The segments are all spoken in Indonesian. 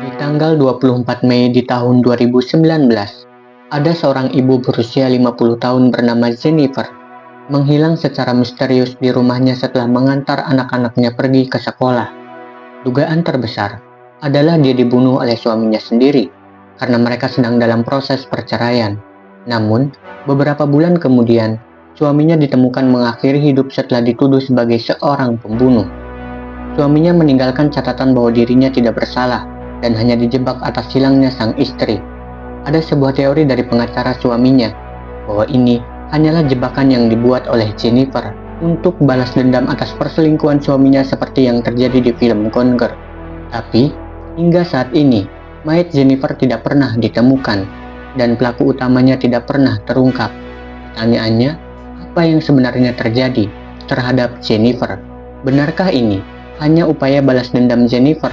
Di tanggal 24 Mei di tahun 2019, ada seorang ibu berusia 50 tahun bernama Jennifer menghilang secara misterius di rumahnya setelah mengantar anak-anaknya pergi ke sekolah. Dugaan terbesar adalah dia dibunuh oleh suaminya sendiri karena mereka sedang dalam proses perceraian. Namun, beberapa bulan kemudian, suaminya ditemukan mengakhiri hidup setelah dituduh sebagai seorang pembunuh. Suaminya meninggalkan catatan bahwa dirinya tidak bersalah dan hanya dijebak atas hilangnya sang istri. Ada sebuah teori dari pengacara suaminya bahwa ini hanyalah jebakan yang dibuat oleh Jennifer untuk balas dendam atas perselingkuhan suaminya seperti yang terjadi di film Gone Girl. Tapi, hingga saat ini, mayat Jennifer tidak pernah ditemukan dan pelaku utamanya tidak pernah terungkap. Pertanyaannya, apa yang sebenarnya terjadi terhadap Jennifer? Benarkah ini hanya upaya balas dendam Jennifer,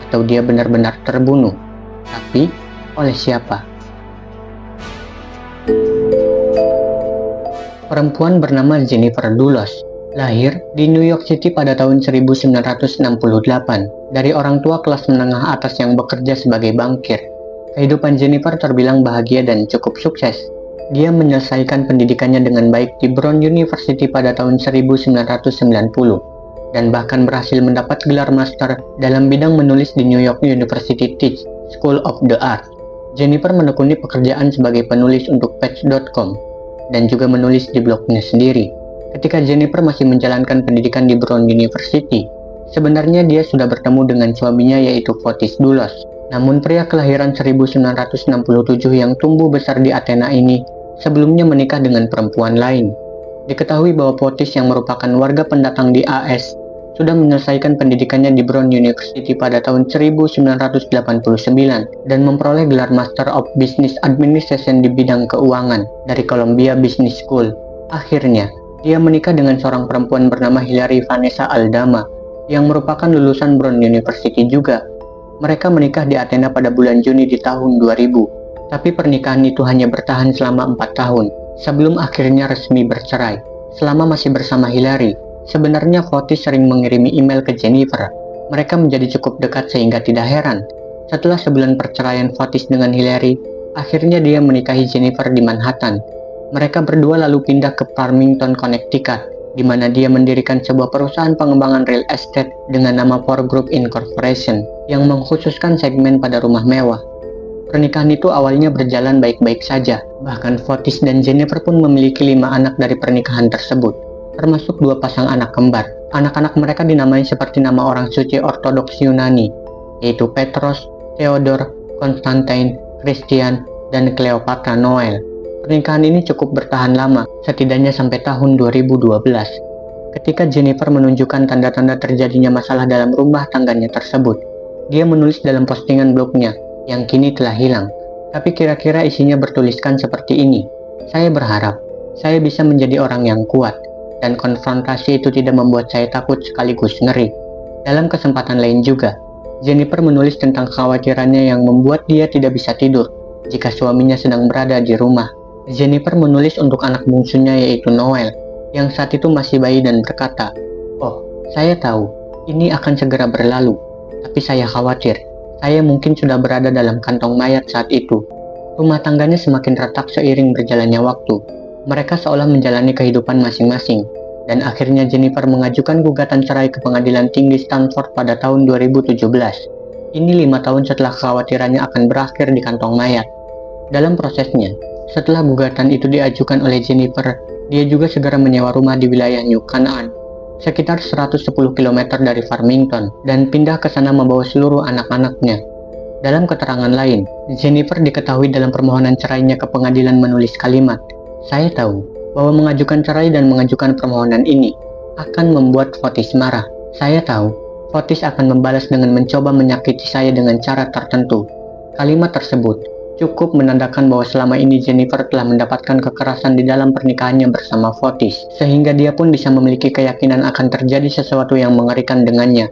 atau dia benar-benar terbunuh? Tapi, oleh siapa? Perempuan bernama Jennifer Dulos lahir di New York City pada tahun 1968 dari orang tua kelas menengah atas yang bekerja sebagai bankir. Kehidupan Jennifer terbilang bahagia dan cukup sukses. Dia menyelesaikan pendidikannya dengan baik di Brown University pada tahun 1990 dan bahkan berhasil mendapat gelar master dalam bidang menulis di New York University Tisch School of the Arts. Jennifer menekuni pekerjaan sebagai penulis untuk Patch.com dan juga menulis di blognya sendiri. Ketika Jennifer masih menjalankan pendidikan di Brown University, sebenarnya dia sudah bertemu dengan suaminya yaitu Fotis Dulos. Namun pria kelahiran 1967 yang tumbuh besar di Athena ini sebelumnya menikah dengan perempuan lain. Diketahui bahwa Fotis yang merupakan warga pendatang di AS sudah menyelesaikan pendidikannya di Brown University pada tahun 1989 dan memperoleh gelar Master of Business Administration di bidang keuangan dari Columbia Business School. Akhirnya, dia menikah dengan seorang perempuan bernama Hilary Vanessa Aldama yang merupakan lulusan Brown University juga. Mereka menikah di Athena pada bulan Juni di tahun 2000, tapi pernikahan itu hanya bertahan selama 4 tahun sebelum akhirnya resmi bercerai. Selama masih bersama Hilary, sebenarnya Fotis sering mengirimi email ke Jennifer. Mereka menjadi cukup dekat sehingga tidak heran. Setelah sebulan perceraian Fotis dengan Hilary, akhirnya dia menikahi Jennifer di Manhattan. Mereka berdua lalu pindah ke Farmington, Connecticut, di mana dia mendirikan sebuah perusahaan pengembangan real estate dengan nama Four Group Incorporation yang mengkhususkan segmen pada rumah mewah. Pernikahan itu awalnya berjalan baik-baik saja. Bahkan Fotis dan Jennifer pun memiliki 5 anak dari pernikahan tersebut, termasuk 2 pasang anak kembar. Anak-anak mereka dinamai seperti nama orang suci Ortodoks Yunani, yaitu Petros, Theodore, Constantine, Christian, dan Cleopatra Noel. Pernikahan ini cukup bertahan lama, setidaknya sampai tahun 2012. Ketika Jennifer menunjukkan tanda-tanda terjadinya masalah dalam rumah tangganya tersebut, dia menulis dalam postingan blognya yang kini telah hilang. Tapi kira-kira isinya bertuliskan seperti ini: "Saya berharap saya bisa menjadi orang yang kuat, dan konfrontasi itu tidak membuat saya takut sekaligus ngeri." Dalam kesempatan lain juga, Jennifer menulis tentang kekhawatirannya yang membuat dia tidak bisa tidur jika suaminya sedang berada di rumah. Jennifer menulis untuk anak bungsunya yaitu Noel, yang saat itu masih bayi dan berkata, "Oh, saya tahu, ini akan segera berlalu, tapi saya khawatir, saya mungkin sudah berada dalam kantong mayat saat itu." Rumah tangganya semakin retak seiring berjalannya waktu. Mereka seolah menjalani kehidupan masing-masing, dan akhirnya Jennifer mengajukan gugatan cerai ke Pengadilan Tinggi Stanford pada tahun 2017. Ini 5 tahun setelah kekhawatirannya akan berakhir di kantong mayat. Dalam prosesnya, setelah gugatan itu diajukan oleh Jennifer, dia juga segera menyewa rumah di wilayah New Canaan, sekitar 110 km dari Farmington, dan pindah ke sana membawa seluruh anak-anaknya. Dalam keterangan lain, Jennifer diketahui dalam permohonan cerainya ke pengadilan menulis kalimat, "Saya tahu bahwa mengajukan cerai dan mengajukan permohonan ini akan membuat Fotis marah. Saya tahu Fotis akan membalas dengan mencoba menyakiti saya dengan cara tertentu." Kalimat tersebut cukup menandakan bahwa selama ini Jennifer telah mendapatkan kekerasan di dalam pernikahannya bersama Fotis, sehingga dia pun bisa memiliki keyakinan akan terjadi sesuatu yang mengerikan dengannya.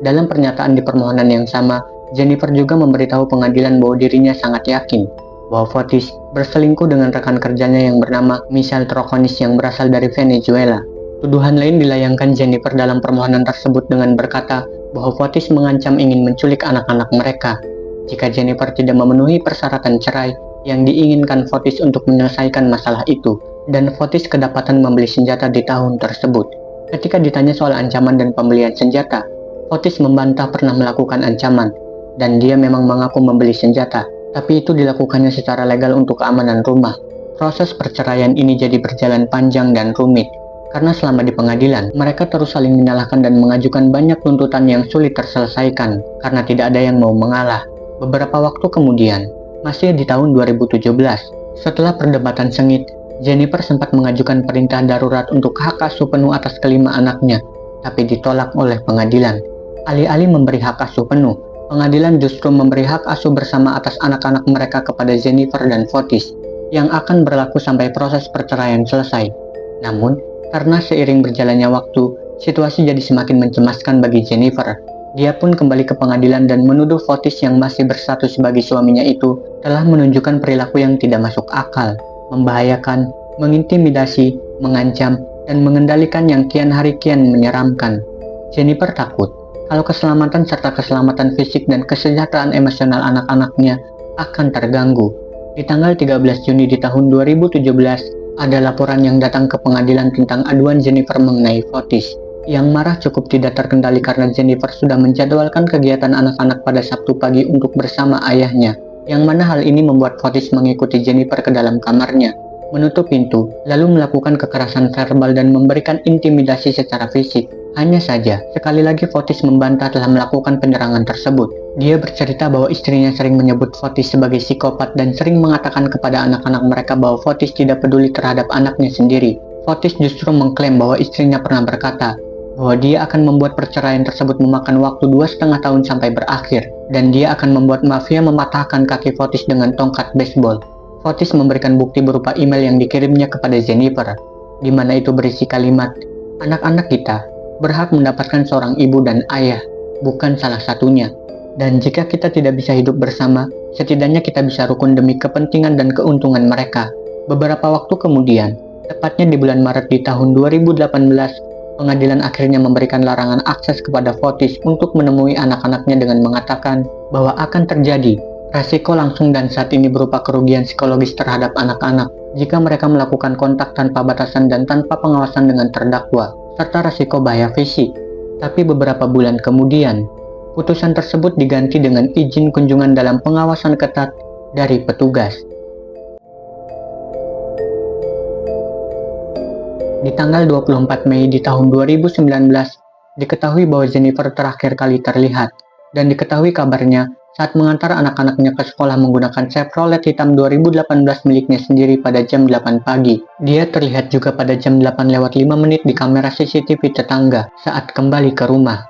Dalam pernyataan di permohonan yang sama, Jennifer juga memberitahu pengadilan bahwa dirinya sangat yakin bahwa Fotis berselingkuh dengan rekan kerjanya yang bernama Michelle Troconis yang berasal dari Venezuela. Tuduhan lain dilayangkan Jennifer dalam permohonan tersebut dengan berkata bahwa Fotis mengancam ingin menculik anak-anak mereka. Jika Jennifer tidak memenuhi persyaratan cerai yang diinginkan Fotis untuk menyelesaikan masalah itu, dan Fotis kedapatan membeli senjata di tahun tersebut. Ketika ditanya soal ancaman dan pembelian senjata, Fotis membantah pernah melakukan ancaman, dan dia memang mengaku membeli senjata, tapi itu dilakukannya secara legal untuk keamanan rumah. Proses perceraian ini jadi berjalan panjang dan rumit, karena selama di pengadilan, mereka terus saling menyalahkan dan mengajukan banyak tuntutan yang sulit terselesaikan, karena tidak ada yang mau mengalah. Beberapa waktu kemudian, masih di tahun 2017, setelah perdebatan sengit, Jennifer sempat mengajukan perintah darurat untuk hak asuh penuh atas kelima anaknya, tapi ditolak oleh pengadilan. Alih-alih memberi hak asuh penuh, pengadilan justru memberi hak asuh bersama atas anak-anak mereka kepada Jennifer dan Fotis, yang akan berlaku sampai proses perceraian selesai. Namun, karena seiring berjalannya waktu, situasi jadi semakin mencemaskan bagi Jennifer. Dia pun kembali ke pengadilan dan menuduh Fotis yang masih berstatus sebagai suaminya itu telah menunjukkan perilaku yang tidak masuk akal, membahayakan, mengintimidasi, mengancam, dan mengendalikan yang kian hari kian menyeramkan. Jennifer takut kalau keselamatan serta keselamatan fisik dan kesejahteraan emosional anak-anaknya akan terganggu. Di tanggal 13 Juni di tahun 2017, ada laporan yang datang ke pengadilan tentang aduan Jennifer mengenai Fotis. Yang marah cukup tidak terkendali karena Jennifer sudah menjadwalkan kegiatan anak-anak pada Sabtu pagi untuk bersama ayahnya, yang mana hal ini membuat Fotis mengikuti Jennifer ke dalam kamarnya, menutup pintu, lalu melakukan kekerasan verbal dan memberikan intimidasi secara fisik. Hanya saja, sekali lagi Fotis membantah telah melakukan penyerangan tersebut. Dia bercerita bahwa istrinya sering menyebut Fotis sebagai psikopat dan sering mengatakan kepada anak-anak mereka bahwa Fotis tidak peduli terhadap anaknya sendiri. Fotis justru mengklaim bahwa istrinya pernah berkata bahwa dia akan membuat perceraian tersebut memakan waktu 2,5 tahun sampai berakhir, dan dia akan membuat mafia mematahkan kaki Fotis dengan tongkat baseball. Fotis memberikan bukti berupa email yang dikirimnya kepada Jennifer, di mana itu berisi kalimat, "Anak-anak kita berhak mendapatkan seorang ibu dan ayah, bukan salah satunya. Dan jika kita tidak bisa hidup bersama, setidaknya kita bisa rukun demi kepentingan dan keuntungan mereka." Beberapa waktu kemudian, tepatnya di bulan Maret di tahun 2018, pengadilan akhirnya memberikan larangan akses kepada Fotis untuk menemui anak-anaknya dengan mengatakan bahwa akan terjadi resiko langsung dan saat ini berupa kerugian psikologis terhadap anak-anak jika mereka melakukan kontak tanpa batasan dan tanpa pengawasan dengan terdakwa, serta resiko bahaya fisik. Tapi beberapa bulan kemudian, putusan tersebut diganti dengan izin kunjungan dalam pengawasan ketat dari petugas. Di tanggal 24 Mei di tahun 2019, diketahui bahwa Jennifer terakhir kali terlihat, dan diketahui kabarnya saat mengantar anak-anaknya ke sekolah menggunakan Chevrolet hitam 2018 miliknya sendiri pada jam 8 pagi. Dia terlihat juga pada jam 8:05 di kamera CCTV tetangga saat kembali ke rumah.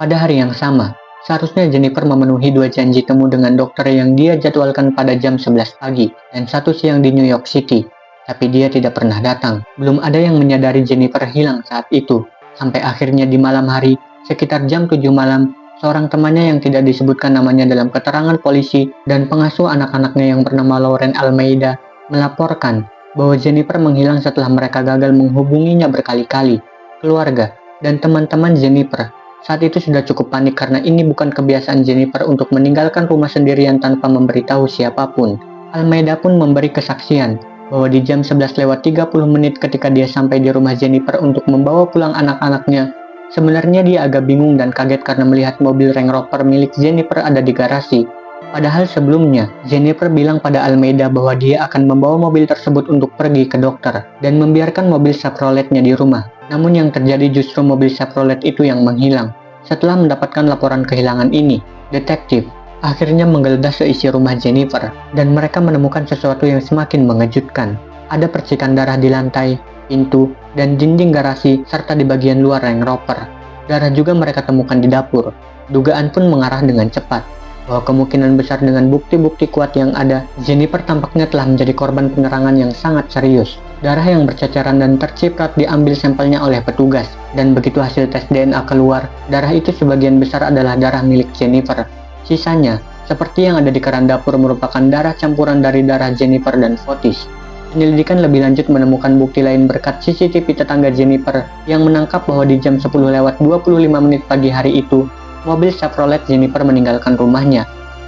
Pada hari yang sama, seharusnya Jennifer memenuhi 2 janji temu dengan dokter yang dia jadwalkan pada jam 11 pagi dan 1 siang di New York City. Tapi dia tidak pernah datang. Belum ada yang menyadari Jennifer hilang saat itu. Sampai akhirnya di malam hari, sekitar jam 7 malam, seorang temannya yang tidak disebutkan namanya dalam keterangan polisi dan pengasuh anak-anaknya yang bernama Lauren Almeida melaporkan bahwa Jennifer menghilang setelah mereka gagal menghubunginya berkali-kali. Keluarga dan teman-teman Jennifer saat itu sudah cukup panik karena ini bukan kebiasaan Jennifer untuk meninggalkan rumah sendirian tanpa memberitahu siapapun. Almeida pun memberi kesaksian bahwa di jam 11:30 ketika dia sampai di rumah Jennifer untuk membawa pulang anak-anaknya, sebenarnya dia agak bingung dan kaget karena melihat mobil Range Rover milik Jennifer ada di garasi. Padahal sebelumnya, Jennifer bilang pada Almeida bahwa dia akan membawa mobil tersebut untuk pergi ke dokter dan membiarkan mobil Chevrolet-nya di rumah. Namun yang terjadi justru mobil Chevrolet itu yang menghilang. Setelah mendapatkan laporan kehilangan ini, detektif akhirnya menggeledah seisi rumah Jennifer dan mereka menemukan sesuatu yang semakin mengejutkan. Ada percikan darah di lantai, pintu, dan dinding garasi serta di bagian luar Range Rover. Darah juga mereka temukan di dapur. Dugaan pun mengarah dengan cepat bahwa kemungkinan besar dengan bukti-bukti kuat yang ada, Jennifer tampaknya telah menjadi korban penyerangan yang sangat serius. Darah yang berceceran dan terciprat diambil sampelnya oleh petugas, dan begitu hasil tes DNA keluar, darah itu sebagian besar adalah darah milik Jennifer. Sisanya, seperti yang ada di keran dapur, merupakan darah campuran dari darah Jennifer dan Fotis. Penyelidikan lebih lanjut menemukan bukti lain berkat CCTV tetangga Jennifer yang menangkap bahwa di jam 10:25 pagi hari itu, mobil Chevrolet Jennifer meninggalkan rumahnya.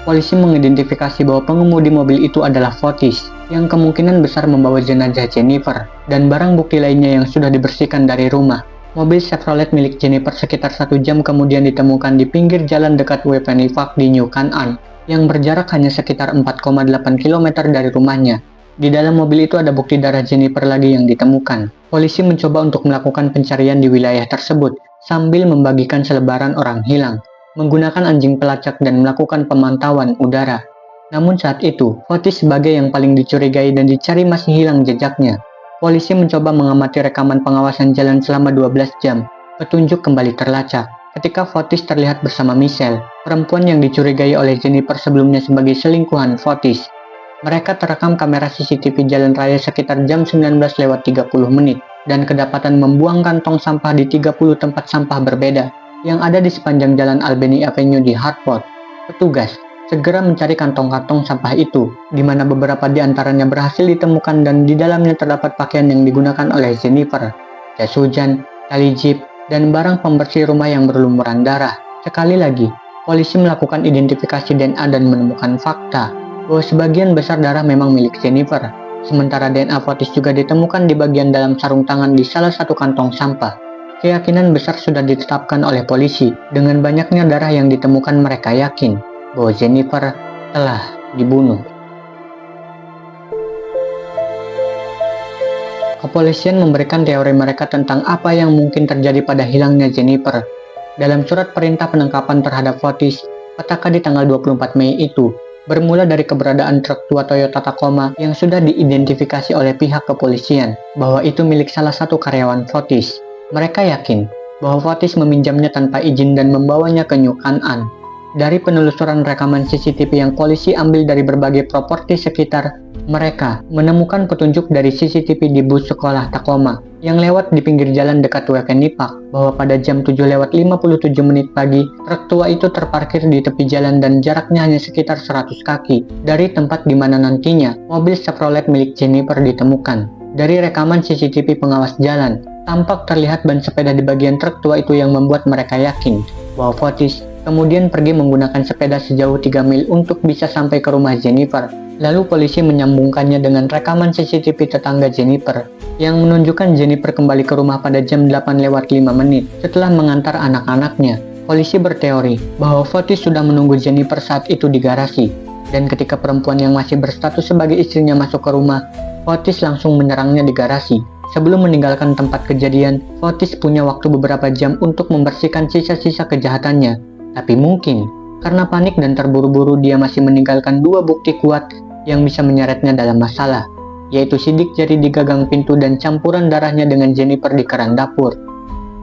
polisi mengidentifikasi bahwa pengemudi mobil itu adalah Fotis, yang kemungkinan besar membawa jenazah Jennifer, dan barang bukti lainnya yang sudah dibersihkan dari rumah. Mobil Chevrolet milik Jennifer sekitar 1 jam kemudian ditemukan di pinggir jalan dekat Wapenny Park di New Canaan, yang berjarak hanya sekitar 4,8 km dari rumahnya. Di dalam mobil itu ada bukti darah Jennifer lagi yang ditemukan. Polisi mencoba untuk melakukan pencarian di wilayah tersebut, sambil membagikan selebaran orang hilang, menggunakan anjing pelacak dan melakukan pemantauan udara. Namun saat itu, Fotis sebagai yang paling dicurigai dan dicari masih hilang jejaknya. Polisi mencoba mengamati rekaman pengawasan jalan selama 12 jam. Petunjuk kembali terlacak ketika Fotis terlihat bersama Michelle, perempuan yang dicurigai oleh Jennifer sebelumnya sebagai selingkuhan Fotis. Mereka terekam kamera CCTV jalan raya sekitar jam 19:30 dan kedapatan membuang kantong sampah di 30 tempat sampah berbeda yang ada di sepanjang jalan Albany Avenue di Hartford. Petugas segera mencari kantong-kantong sampah itu, di mana beberapa di antaranya berhasil ditemukan dan di dalamnya terdapat pakaian yang digunakan oleh Jennifer, jas hujan, tali jeep, dan barang pembersih rumah yang berlumuran darah. Sekali lagi, polisi melakukan identifikasi DNA dan menemukan fakta bahwa sebagian besar darah memang milik Jennifer, sementara DNA Fotis juga ditemukan di bagian dalam sarung tangan di salah satu kantong sampah. Keyakinan besar sudah ditetapkan oleh polisi. Dengan banyaknya darah yang ditemukan, mereka yakin bahwa Jennifer telah dibunuh. Kepolisian memberikan teori mereka tentang apa yang mungkin terjadi pada hilangnya Jennifer. Dalam surat perintah penangkapan terhadap Fotis, petaka di tanggal 24 Mei itu bermula dari keberadaan truk tua Toyota Tacoma yang sudah diidentifikasi oleh pihak kepolisian bahwa itu milik salah satu karyawan Fotis. Mereka yakin bahwa Fotis meminjamnya tanpa izin dan membawanya ke New Canaan. Dari penelusuran rekaman CCTV yang polisi ambil dari berbagai properti sekitar, mereka menemukan petunjuk dari CCTV di bus sekolah Tacoma yang lewat di pinggir jalan dekat Wapenny Park bahwa pada jam 7:57 pagi, truk tua itu terparkir di tepi jalan dan jaraknya hanya sekitar 100 kaki dari tempat di mana nantinya mobil Chevrolet milik Jennifer ditemukan. Dari rekaman CCTV pengawas jalan, tampak terlihat ban sepeda di bagian truk tua itu yang membuat mereka yakin bahwa Fotis kemudian pergi menggunakan sepeda sejauh 3 mil untuk bisa sampai ke rumah Jennifer. Lalu polisi menyambungkannya dengan rekaman CCTV tetangga Jennifer yang menunjukkan Jennifer kembali ke rumah pada jam 8:05 setelah mengantar anak-anaknya. Polisi berteori bahwa Fotis sudah menunggu Jennifer saat itu di garasi, dan ketika perempuan yang masih berstatus sebagai istrinya masuk ke rumah, Fotis langsung menyerangnya di garasi. Sebelum meninggalkan tempat kejadian, Fotis punya waktu beberapa jam untuk membersihkan sisa-sisa kejahatannya. Tapi mungkin karena panik dan terburu-buru, dia masih meninggalkan 2 bukti kuat yang bisa menyeretnya dalam masalah, yaitu sidik jari di gagang pintu dan campuran darahnya dengan Jennifer di keran dapur.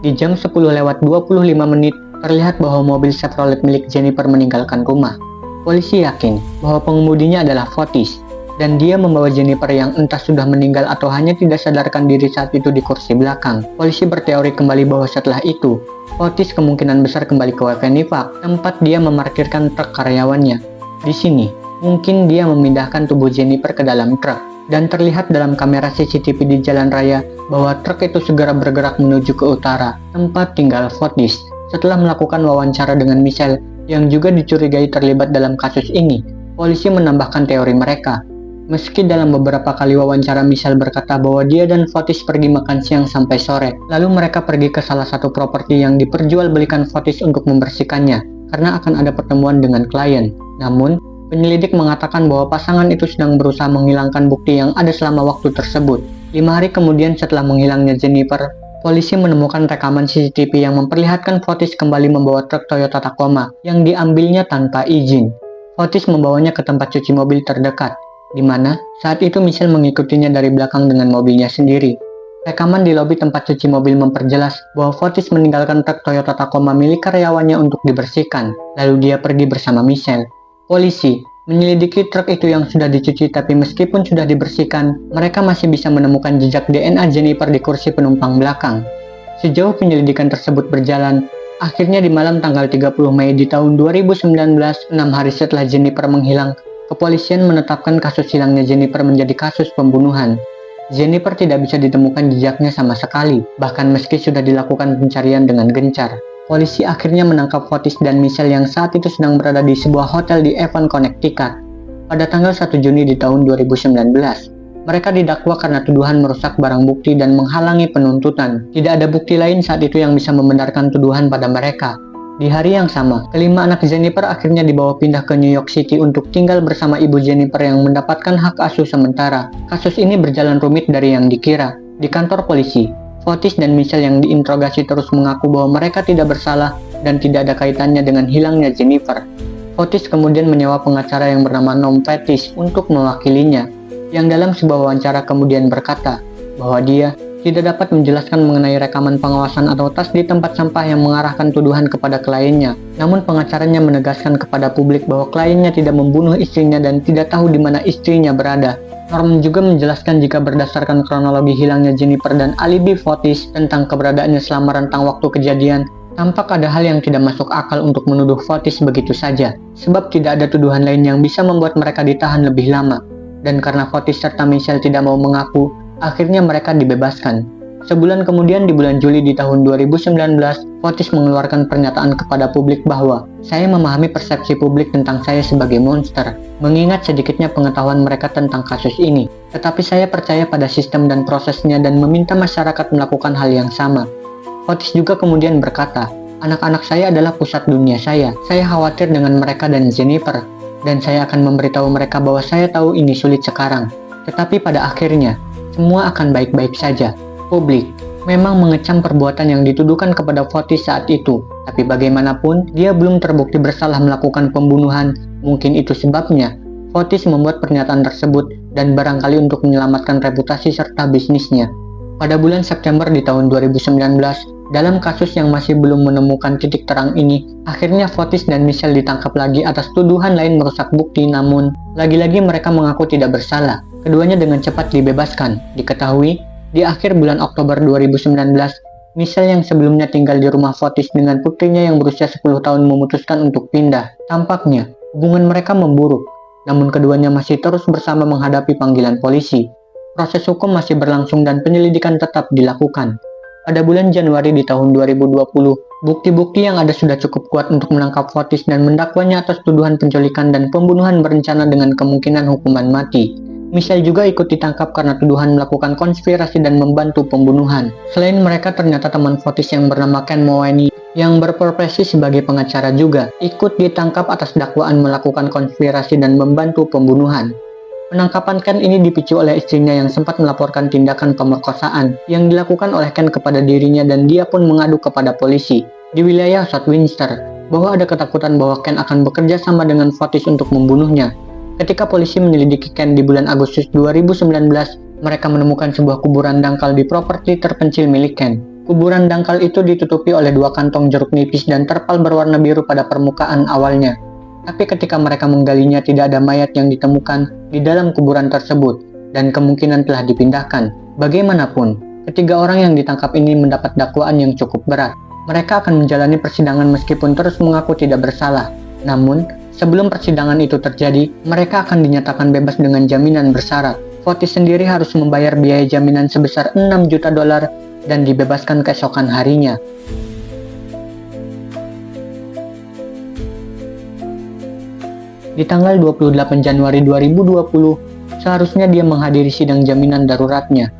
Di jam 10:25 terlihat bahwa mobil Chevrolet milik Jennifer meninggalkan rumah. Polisi yakin bahwa pengemudinya adalah Fotis, dan dia membawa Jennifer yang entah sudah meninggal atau hanya tidak sadarkan diri saat itu di kursi belakang. Polisi berteori kembali bahwa setelah itu, Fotis kemungkinan besar kembali ke Wapenny Park, tempat dia memarkirkan truk karyawannya. Di sini, mungkin dia memindahkan tubuh Jennifer ke dalam truk, dan terlihat dalam kamera CCTV di jalan raya bahwa truk itu segera bergerak menuju ke utara, tempat tinggal Fotis. Setelah melakukan wawancara dengan Michelle, yang juga dicurigai terlibat dalam kasus ini, polisi menambahkan teori mereka. Meski dalam beberapa kali wawancara Michelle berkata bahwa dia dan Fotis pergi makan siang sampai sore, lalu mereka pergi ke salah satu properti yang diperjualbelikan Fotis untuk membersihkannya karena akan ada pertemuan dengan klien. Namun, penyelidik mengatakan bahwa pasangan itu sedang berusaha menghilangkan bukti yang ada selama waktu tersebut. 5 hari kemudian setelah menghilangnya Jennifer, polisi menemukan rekaman CCTV yang memperlihatkan Fotis kembali membawa truk Toyota Tacoma yang diambilnya tanpa izin. Fotis membawanya ke tempat cuci mobil terdekat, di mana saat itu Michelle mengikutinya dari belakang dengan mobilnya sendiri. Rekaman di lobi tempat cuci mobil memperjelas bahwa Fotis meninggalkan truk Toyota Tacoma milik karyawannya untuk dibersihkan, lalu dia pergi bersama Michelle. Polisi menyelidiki truk itu yang sudah dicuci, tapi meskipun sudah dibersihkan, mereka masih bisa menemukan jejak DNA Jennifer di kursi penumpang belakang. Sejauh penyelidikan tersebut berjalan, akhirnya di malam tanggal 30 Mei di tahun 2019, 6 hari setelah Jennifer menghilang, kepolisian menetapkan kasus hilangnya Jennifer menjadi kasus pembunuhan. Jennifer tidak bisa ditemukan jejaknya sama sekali, bahkan meski sudah dilakukan pencarian dengan gencar. polisi akhirnya menangkap Fotis dan Michelle yang saat itu sedang berada di sebuah hotel di Avon, Connecticut. Pada tanggal 1 Juni di tahun 2019, mereka didakwa karena tuduhan merusak barang bukti dan menghalangi penuntutan. Tidak ada bukti lain saat itu yang bisa membenarkan tuduhan pada mereka. Di hari yang sama, kelima anak Jennifer akhirnya dibawa pindah ke New York City untuk tinggal bersama ibu Jennifer yang mendapatkan hak asuh sementara. Kasus ini berjalan rumit dari yang dikira. Di kantor polisi, Fotis dan Michelle yang diinterogasi terus mengaku bahwa mereka tidak bersalah dan tidak ada kaitannya dengan hilangnya Jennifer. Fotis kemudian menyewa pengacara yang bernama Noam Pettis untuk mewakilinya, yang dalam sebuah wawancara kemudian berkata bahwa dia tidak dapat menjelaskan mengenai rekaman pengawasan atau tas di tempat sampah yang mengarahkan tuduhan kepada kliennya. Namun pengacaranya menegaskan kepada publik bahwa kliennya tidak membunuh istrinya dan tidak tahu di mana istrinya berada. Norm juga menjelaskan jika berdasarkan kronologi hilangnya Jennifer dan alibi Fotis tentang keberadaannya selama rentang waktu kejadian, tampak ada hal yang tidak masuk akal untuk menuduh Fotis begitu saja, sebab tidak ada tuduhan lain yang bisa membuat mereka ditahan lebih lama. Dan karena Fotis serta Michelle tidak mau mengaku, akhirnya mereka dibebaskan. Sebulan kemudian di bulan Juli di tahun 2019, Fotis mengeluarkan pernyataan kepada publik bahwa saya memahami persepsi publik tentang saya sebagai monster, mengingat sedikitnya pengetahuan mereka tentang kasus ini. Tetapi saya percaya pada sistem dan prosesnya dan meminta masyarakat melakukan hal yang sama. Fotis juga kemudian berkata, anak-anak saya adalah pusat dunia saya khawatir dengan mereka dan Jennifer, dan saya akan memberitahu mereka bahwa saya tahu ini sulit sekarang. Tetapi pada akhirnya, semua akan baik-baik saja. Publik memang mengecam perbuatan yang dituduhkan kepada Fotis saat itu, tapi bagaimanapun dia belum terbukti bersalah melakukan pembunuhan. Mungkin itu sebabnya Fotis membuat pernyataan tersebut dan barangkali untuk menyelamatkan reputasi serta bisnisnya. Pada bulan September di tahun 2019, dalam kasus yang masih belum menemukan titik terang ini, akhirnya Fotis dan Michelle ditangkap lagi atas tuduhan lain merusak bukti, namun lagi-lagi mereka mengaku tidak bersalah. Keduanya dengan cepat dibebaskan. Diketahui, di akhir bulan Oktober 2019, Michelle yang sebelumnya tinggal di rumah Fotis dengan putrinya yang berusia 10 tahun memutuskan untuk pindah. Tampaknya, hubungan mereka memburuk, namun keduanya masih terus bersama menghadapi panggilan polisi. Proses hukum masih berlangsung dan penyelidikan tetap dilakukan. Pada bulan Januari di tahun 2020, bukti-bukti yang ada sudah cukup kuat untuk menangkap Fotis dan mendakwanya atas tuduhan penculikan dan pembunuhan berencana dengan kemungkinan hukuman mati. Michelle juga ikut ditangkap karena tuduhan melakukan konspirasi dan membantu pembunuhan. Selain mereka, ternyata teman Fotis yang bernama Ken Mooney yang berprofesi sebagai pengacara juga ikut ditangkap atas dakwaan melakukan konspirasi dan membantu pembunuhan. Penangkapan Ken ini dipicu oleh istrinya yang sempat melaporkan tindakan pemerkosaan yang dilakukan oleh Ken kepada dirinya dan dia pun mengadu kepada polisi di wilayah Southwinster bahwa ada ketakutan bahwa Ken akan bekerja sama dengan Fotis untuk membunuhnya. Ketika polisi menyelidiki Ken di bulan Agustus 2019, mereka menemukan sebuah kuburan dangkal di properti terpencil milik Ken. Kuburan dangkal itu ditutupi oleh 2 kantong jeruk nipis dan terpal berwarna biru pada permukaan awalnya. Tapi ketika mereka menggalinya tidak ada mayat yang ditemukan di dalam kuburan tersebut dan kemungkinan telah dipindahkan. Bagaimanapun, ketiga orang yang ditangkap ini mendapat dakwaan yang cukup berat. Mereka akan menjalani persidangan meskipun terus mengaku tidak bersalah. Namun, sebelum persidangan itu terjadi, mereka akan dinyatakan bebas dengan jaminan bersyarat. Fotis sendiri harus membayar biaya jaminan sebesar $6 juta dan dibebaskan keesokan harinya. Di tanggal 28 Januari 2020, seharusnya dia menghadiri sidang jaminan daruratnya.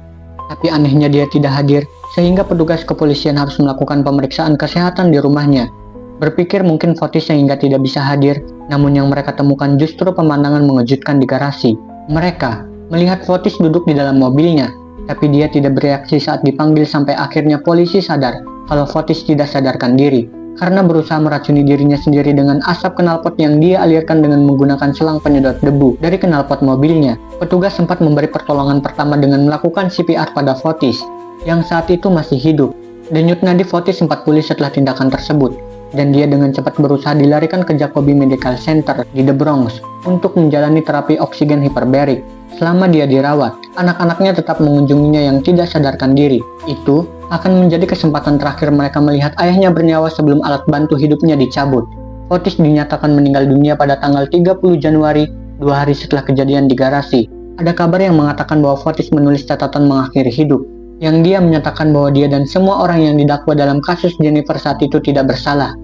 Tapi anehnya dia tidak hadir, sehingga petugas kepolisian harus melakukan pemeriksaan kesehatan di rumahnya. Berpikir mungkin Fotis sehingga tidak bisa hadir, namun yang mereka temukan justru pemandangan mengejutkan di garasi. Mereka melihat Fotis duduk di dalam mobilnya, tapi dia tidak bereaksi saat dipanggil sampai akhirnya polisi sadar kalau Fotis tidak sadarkan diri karena berusaha meracuni dirinya sendiri dengan asap knalpot yang dia alirkan dengan menggunakan selang penyedot debu dari knalpot mobilnya. Petugas sempat memberi pertolongan pertama dengan melakukan CPR pada Fotis yang saat itu masih hidup. Denyut nadi Fotis sempat pulih setelah tindakan tersebut, dan dia dengan cepat berusaha dilarikan ke Jacobi Medical Center di The Bronx untuk menjalani terapi oksigen hiperbarik. Selama dia dirawat, anak-anaknya tetap mengunjunginya yang tidak sadarkan diri. Itu akan menjadi kesempatan terakhir mereka melihat ayahnya bernyawa sebelum alat bantu hidupnya dicabut. Fotis dinyatakan meninggal dunia pada tanggal 30 Januari, 2 hari setelah kejadian di garasi. Ada kabar yang mengatakan bahwa Fotis menulis catatan mengakhiri hidup. yang dia menyatakan bahwa dia dan semua orang yang didakwa dalam kasus Jennifer saat itu tidak bersalah.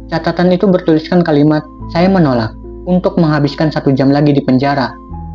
Catatan itu bertuliskan kalimat, "Saya menolak untuk menghabiskan 1 jam lagi di penjara,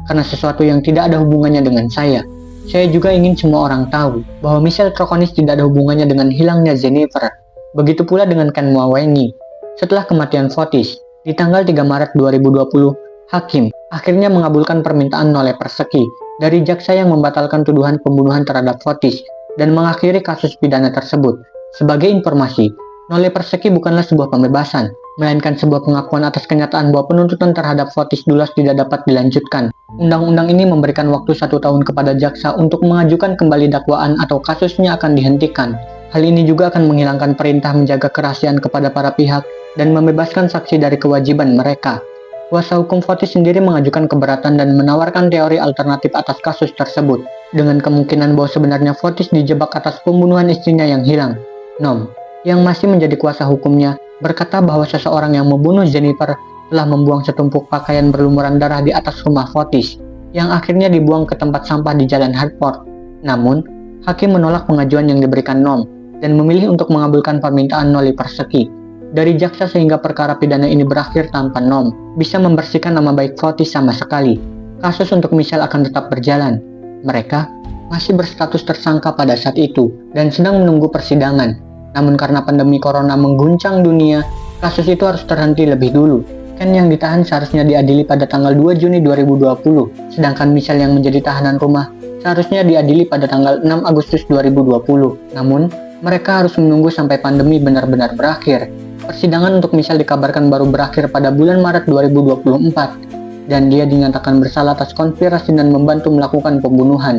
karena sesuatu yang tidak ada hubungannya dengan saya. Saya juga ingin semua orang tahu bahwa Michelle Troconis tidak ada hubungannya dengan hilangnya Jennifer. Begitu pula dengan Ken Mwawengi. Setelah kematian Fotis, di tanggal 3 Maret 2020, hakim akhirnya mengabulkan permintaan Nole Perseki dari jaksa yang membatalkan tuduhan pembunuhan terhadap Fotis dan mengakhiri kasus pidana tersebut. Sebagai informasi, Nole Perseki bukanlah sebuah pembebasan, melainkan sebuah pengakuan atas kenyataan bahwa penuntutan terhadap Fotis Dulos tidak dapat dilanjutkan. Undang-undang ini memberikan waktu 1 tahun kepada jaksa untuk mengajukan kembali dakwaan atau kasusnya akan dihentikan. Hal ini juga akan menghilangkan perintah menjaga kerahasiaan kepada para pihak dan membebaskan saksi dari kewajiban mereka. Kuasa hukum Fotis sendiri mengajukan keberatan dan menawarkan teori alternatif atas kasus tersebut, dengan kemungkinan bahwa sebenarnya Fotis dijebak atas pembunuhan istrinya yang hilang. Nom, yang masih menjadi kuasa hukumnya, berkata bahwa seseorang yang membunuh Jennifer telah membuang setumpuk pakaian berlumuran darah di atas rumah Fotis, yang akhirnya dibuang ke tempat sampah di Jalan Hartford. Namun, hakim menolak pengajuan yang diberikan Nom, dan memilih untuk mengabulkan permintaan Nole Perseki dari jaksa sehingga perkara pidana ini berakhir tanpa Nom bisa membersihkan nama baik Fotis sama sekali. Kasus untuk Michelle akan tetap berjalan. Mereka masih berstatus tersangka pada saat itu dan sedang menunggu persidangan. Namun karena pandemi corona mengguncang dunia, kasus itu harus terhenti lebih dulu. Ken yang ditahan seharusnya diadili pada tanggal 2 Juni 2020, sedangkan Michelle yang menjadi tahanan rumah seharusnya diadili pada tanggal 6 Agustus 2020. Namun, mereka harus menunggu sampai pandemi benar-benar berakhir. Persidangan untuk Michelle dikabarkan baru berakhir pada bulan Maret 2024, dan dia dinyatakan bersalah atas konspirasi dan membantu melakukan pembunuhan.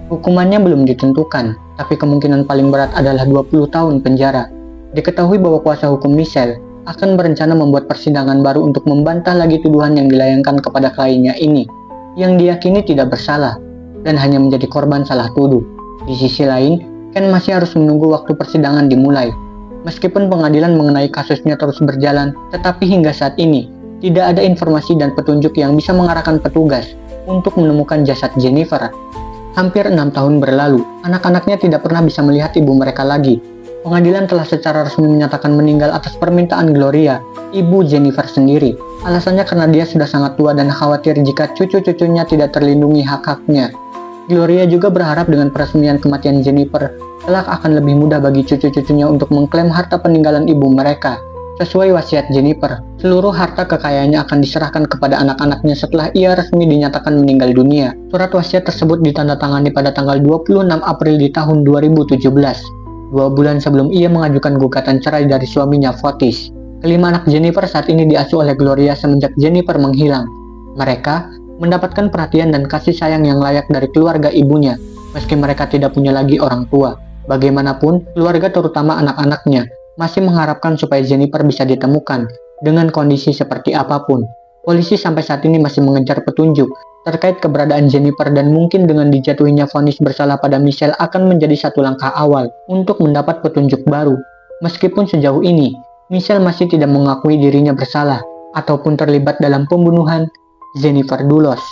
Hukumannya belum ditentukan, tapi kemungkinan paling berat adalah 20 tahun penjara. Diketahui bahwa kuasa hukum Michelle akan berencana membuat persidangan baru untuk membantah lagi tuduhan yang dilayangkan kepada kliennya ini, yang diyakini tidak bersalah, dan hanya menjadi korban salah tuduh. Di sisi lain, Ken masih harus menunggu waktu persidangan dimulai. Meskipun pengadilan mengenai kasusnya terus berjalan, tetapi hingga saat ini, tidak ada informasi dan petunjuk yang bisa mengarahkan petugas untuk menemukan jasad Jennifer. Hampir 6 tahun berlalu, anak-anaknya tidak pernah bisa melihat ibu mereka lagi. Pengadilan telah secara resmi menyatakan meninggal atas permintaan Gloria, ibu Jennifer sendiri. Alasannya karena dia sudah sangat tua dan khawatir jika cucu-cucunya tidak terlindungi hak-haknya. Gloria juga berharap dengan peresmian kematian Jennifer, kelak akan lebih mudah bagi cucu-cucunya untuk mengklaim harta peninggalan ibu mereka. Sesuai wasiat Jennifer, seluruh harta kekayaannya akan diserahkan kepada anak-anaknya setelah ia resmi dinyatakan meninggal dunia. Surat wasiat tersebut ditandatangani pada tanggal 26 April di tahun 2017. 2 bulan sebelum ia mengajukan gugatan cerai dari suaminya Fotis. Kelima anak Jennifer saat ini diasuh oleh Gloria semenjak Jennifer menghilang. Mereka mendapatkan perhatian dan kasih sayang yang layak dari keluarga ibunya, meski mereka tidak punya lagi orang tua. Bagaimanapun, keluarga terutama anak-anaknya masih mengharapkan supaya Jennifer bisa ditemukan dengan kondisi seperti apapun. Polisi sampai saat ini masih mengejar petunjuk terkait keberadaan Jennifer dan mungkin dengan dijatuhinya vonis bersalah pada Michelle akan menjadi satu langkah awal untuk mendapat petunjuk baru. Meskipun sejauh ini, Michelle masih tidak mengakui dirinya bersalah ataupun terlibat dalam pembunuhan Jennifer Dulos.